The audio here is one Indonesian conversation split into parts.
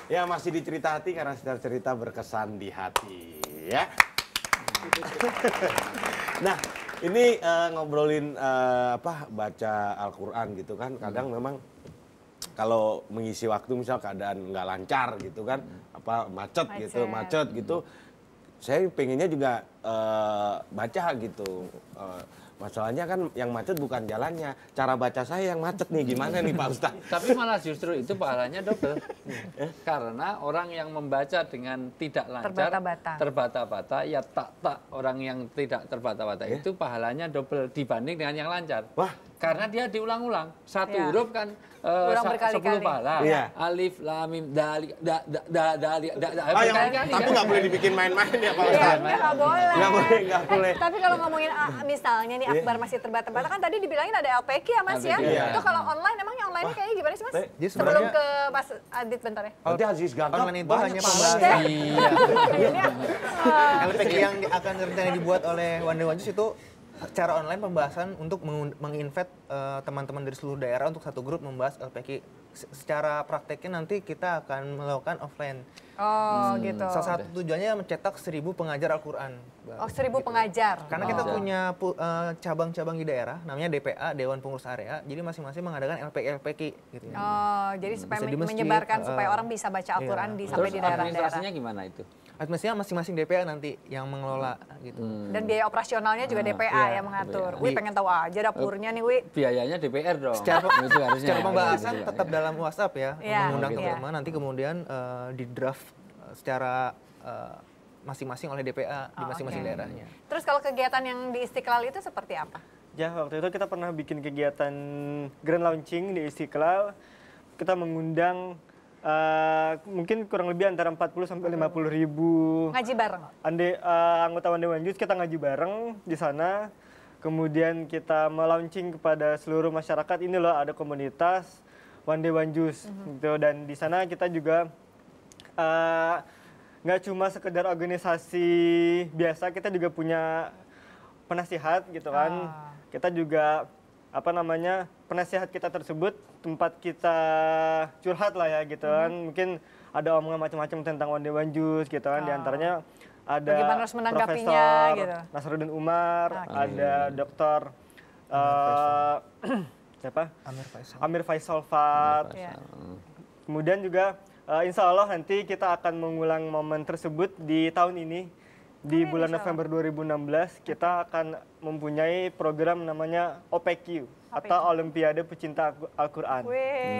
Ya masih di cerita hati karena setiap cerita berkesan di hati ya. Nah ini ngobrolin baca Al-Quran gitu kan. Kadang memang kalau mengisi waktu misal keadaan nggak lancar gitu kan, macet gitu. Saya pengennya juga baca gitu. Masalahnya kan yang macet bukan jalannya, cara baca saya yang macet nih, gimana nih Pak Ustadz? Tapi malah justru itu pahalanya double. Karena orang yang membaca dengan tidak lancar, terbata-bata, ya tak orang yang tidak terbata-bata itu pahalanya double dibanding dengan yang lancar. Wah. Karena dia diulang-ulang. Satu huruf kan 10 pahala. Alif, lam, mim, dali, Tapi nggak boleh dibikin main-main ya Pak Ustadz? Nggak boleh. Nggak boleh. Tapi kalau ngomongin misalnya nih Akbar masih terbata-bata kan tadi dibilangin ada LPK ya Mas ya. Itu kalau online emang yang online kayaknya gimana sih Mas? Sebelum ke Mas Adit bentar ya. Nanti Aziz Gagap online itu hanya pembahasan. LPK yang akan rencananya dibuat oleh Wande Wanjus itu secara online pembahasan untuk menginvite teman-teman dari seluruh daerah untuk satu grup membahas LPK. Secara prakteknya nanti kita akan melakukan offline. Oh gitu. Salah satu tujuannya mencetak 1.000 pengajar Al-Quran. Oh 1.000 pengajar. Karena kita punya cabang-cabang di daerah, namanya DPA, Dewan Pengurus Area. Jadi masing-masing mengadakan LPK gitu ya. Oh jadi supaya menyebarkan supaya orang bisa baca Al-Quran sampai di daerah-daerah. Administrasinya gimana itu? Administrasinya masing-masing DPA nanti yang mengelola gitu. Dan biaya operasionalnya juga DPA yang mengatur. Wih pengen tahu aja dapurnya nih Wih. Biayanya DPR dong. Secara pembahasan tetap dalam WhatsApp ya, mengundang teman-teman. Nanti kemudian di draft secara masing-masing oleh DPA di masing-masing daerahnya. Terus kalau kegiatan yang di Istiqlal itu seperti apa? Ya waktu itu kita pernah bikin kegiatan grand launching di Istiqlal. Kita mengundang mungkin kurang lebih antara 40 sampai 50 ribu ngaji bareng. Anggota Wande Wanjus kita ngaji bareng di sana. Kemudian kita melaunching kepada seluruh masyarakat, ini loh ada komunitas Wande Wanjus gitu. Dan di sana kita juga nggak cuma sekedar organisasi biasa, kita juga punya penasihat gitu kan. Kita juga penasihat kita tersebut tempat kita curhat lah ya gitu kan. Mungkin ada omongan macam-macam tentang Wande Wanjus gitu kan. Di antaranya ada Profesor gitu. Nasruddin Umar, ada Dokter siapa? Amir Faisal Fat. Kemudian juga insya Allah nanti kita akan mengulang momen tersebut di tahun ini. Di bulan November 2016 kita akan mempunyai program namanya OPQ atau Olimpiade Pecinta Al-Quran.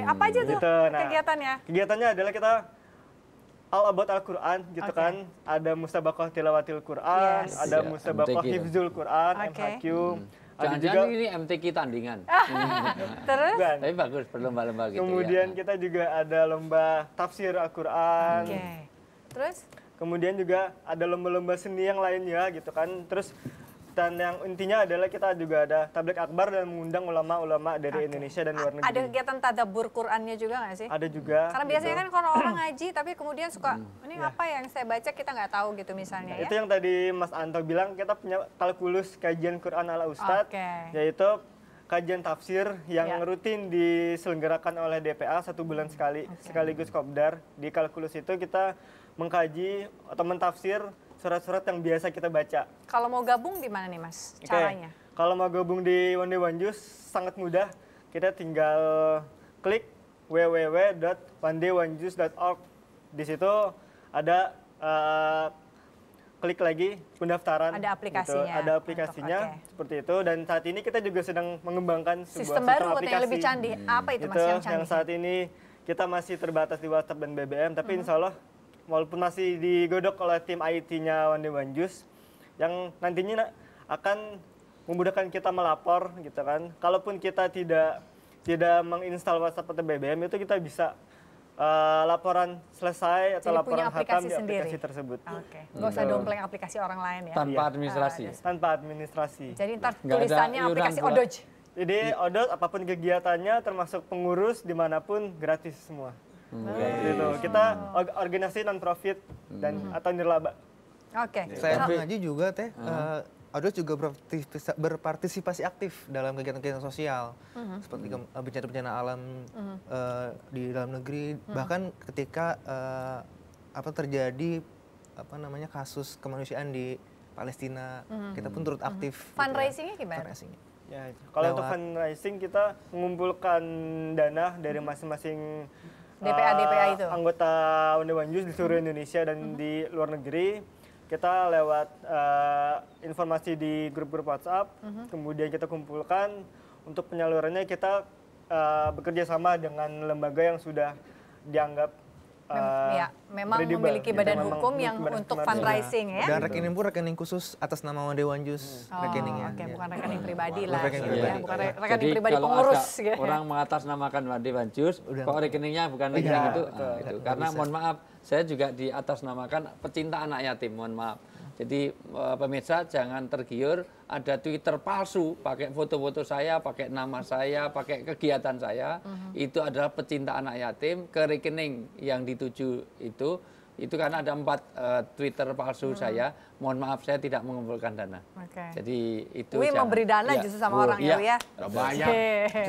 Apa aja tuh kegiatannya? Kegiatannya adalah kita all about Al-Quran gitu kan. Ada musabaqah tilawatil Quran, ada musabaqah hifzul Quran, MHQ. Jangan-jangan ini MTQ tandingan. Terus? Tapi bagus, berlomba-lomba gitu. Kemudian kita juga ada lomba tafsir Al-Quran. Terus? Kemudian juga ada lomba-lomba seni yang lainnya gitu kan. Terus dan yang intinya adalah kita juga ada tabligh akbar dan mengundang ulama-ulama dari Indonesia dan luar negeri. Ada kegiatan tadabbur Qurannya juga nggak sih? Ada juga. Karena biasanya kan kalau orang ngaji tapi kemudian suka ini apa yang saya baca kita nggak tahu gitu misalnya ya. Itu yang tadi Mas Anto bilang, kita punya kalkulus kajian Quran ala Ustadz, yaitu kajian tafsir yang rutin diselenggarakan oleh DPA 1 bulan sekali, sekaligus kopdar. Di kalkulus itu kita mengkaji atau mentafsir surat-surat yang biasa kita baca. Kalau mau gabung di mana nih Mas caranya? Kalau mau gabung di Wande Wanjus sangat mudah. Kita tinggal klik www.wandewanjus.org. Di situ ada klik lagi pendaftaran. Ada aplikasinya. Gitu. Ada aplikasinya seperti itu. Dan saat ini kita juga sedang mengembangkan sebuah sistem baru yang lebih canggih. Apa itu Mas yang canggih? Yang saat ini kita masih terbatas di WhatsApp dan BBM, tapi insya Allah walaupun masih digodok oleh tim IT-nya Wande Wanjus, yang nantinya akan memudahkan kita melapor gitu kan. Kalaupun kita tidak menginstal WhatsApp atau BBM, itu kita bisa laporan selesai atau laporan khatam di aplikasi tersebut. Nggak usah dompleng aplikasi orang lain ya. Tanpa administrasi. Tanpa administrasi. Jadi ntar tulisannya aplikasi Odoj. Jadi Odoj apapun kegiatannya termasuk pengurus dimanapun gratis semua. Gitu. Kita organisasi non profit dan atau nirlaba. Saya ngaji juga Audios juga berpartisipasi aktif dalam kegiatan-kegiatan sosial, seperti bencana-bencana alam di dalam negeri, bahkan ketika terjadi kasus kemanusiaan di Palestina, kita pun turut aktif. Fundraisingnya gimana? Ya, kalau untuk fundraising kita mengumpulkan dana dari masing-masing DPA itu, anggota Wandewanjus di seluruh Indonesia dan di luar negeri. Kita lewat informasi di grup-grup WhatsApp, kemudian kita kumpulkan. Untuk penyalurannya kita bekerja sama dengan lembaga yang sudah dianggap memang memiliki badan hukum yang untuk fundraising ya. Dan rekening pun rekening khusus atas nama Wandewanjus rekeningnya. Oke, bukan rekening pribadi lah. Bukan Jadi rekening pribadi pengurus. Kalau orang mengatasnamakan Wandewanjus, kok rekeningnya bukan rekening itu. Karena mohon maaf, saya juga diatasnamakan pecinta anak yatim, mohon maaf. Jadi pemirsa jangan tergiur, ada Twitter palsu, pakai foto-foto saya, pakai nama saya, pakai kegiatan saya, itu adalah pecinta anak yatim, ke rekening yang dituju itu karena ada 4 Twitter palsu saya, mohon maaf saya tidak mengumpulkan dana. Jadi itu Wi memberi dana justru sama orang ya. Banyak.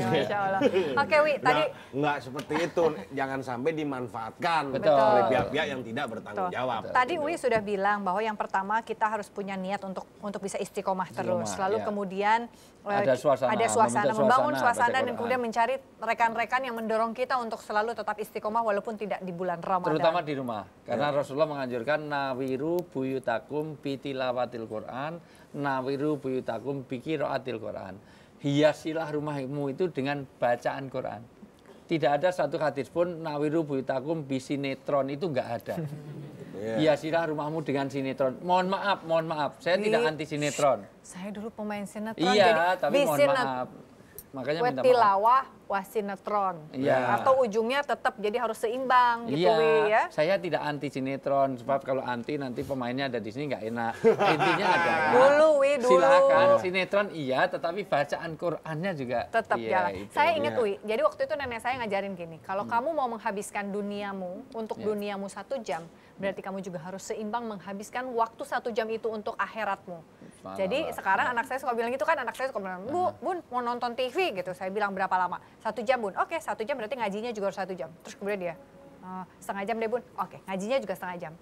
Masya Allah. Oke Wi, tadi nggak seperti itu, jangan sampai dimanfaatkan oleh pihak-pihak yang tidak bertanggung jawab. Tadi Wi sudah bilang bahwa yang pertama kita harus punya niat untuk bisa istiqomah terus. Lalu kemudian ada suasana, membangun suasana dan kemudian mencari rekan-rekan yang mendorong kita untuk selalu tetap istiqomah walaupun tidak di bulan Ramadan. Terutama di rumah. Karena Rasulullah menganjurkan nawiru buyutakum bitilawatil Quran, nawiru buyutakum biqiraatil Quran. Hiasilah rumahmu itu dengan bacaan Quran. Tidak ada satu hadis pun nawiru buyutakum bisinetron, itu enggak ada. Hiasilah rumahmu dengan sinetron. Mohon maaf, saya tidak anti sinetron. Saya dulu pemain sinetron. Iya, tapi mohon maaf. Makanya minta maaf. Tilawah wasinetron. Atau ujungnya tetap jadi harus seimbang gitu ya. Saya tidak anti sinetron, sebab kalau anti nanti pemainnya ada di sini nggak enak. Intinya adalah dulu. Silakan sinetron tetapi bacaan Qur'annya juga tetap jalan. Saya ingat jadi waktu itu nenek saya ngajarin gini, kalau kamu mau menghabiskan duniamu untuk duniamu 1 jam, berarti kamu juga harus seimbang menghabiskan waktu 1 jam itu untuk akhiratmu. Jadi sekarang anak saya suka bilang gitu kan, anak saya suka bilang, Bun mau nonton TV gitu. Saya bilang berapa lama? 1 jam Bun. Oke, 1 jam berarti ngajinya juga harus 1 jam. Terus kemudian dia, setengah jam deh Bun. Oke, ngajinya juga setengah jam.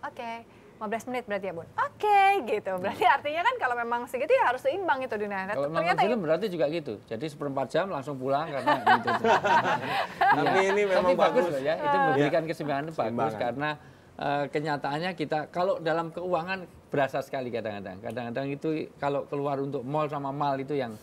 Oke, 15 menit berarti ya Bun. Oke, gitu. Berarti artinya kan kalau memang segitu ya harus seimbang itu dunia. Kalau nonton film berarti juga gitu. Jadi 1/4 jam langsung pulang karena gitu. Tapi ini memang bagus loh ya. Itu memberikan keseimbangan bagus karena kenyataannya kita kalau dalam keuangan berasa sekali kadang-kadang. Kadang-kadang itu kalau keluar untuk mall sama mal itu yang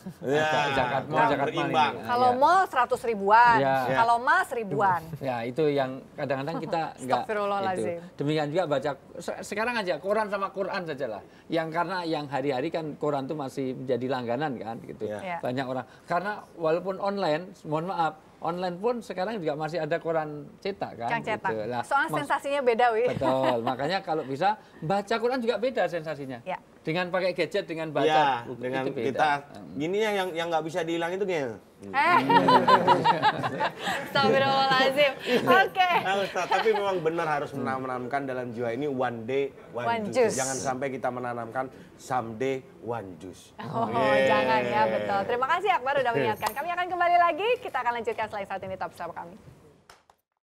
zakat mal ini. Kalau mall 100 ribuan, kalau mal 1000-an. Ya, itu yang kadang-kadang kita enggak itu. Demikian juga baca sekarang aja koran sama Quran sajalah. Yang karena yang hari-hari kan koran itu masih menjadi langganan kan gitu. Banyak orang. Karena walaupun online, mohon maaf, online pun sekarang juga masih ada koran cetak kan. Yang cetak. Gitu. Nah, soalnya sensasinya beda, Wi. Betul. Makanya kalau bisa baca Quran juga beda sensasinya. Dengan pakai gadget, dengan baca buku, dengan itu beda. Kita gini yang nggak bisa dihilang itu kayaknya. Astagfirullahaladzim. Oke. Ustaz, tapi memang benar harus menanamkan dalam jiwa ini one day one juice. Jangan sampai kita menanamkan someday one juice. Jangan ya, betul. Terima kasih Akbar udah mengingatkan. Kami akan kembali lagi. Kita akan lanjutkan setelah saat ini. Tetap bersama kami.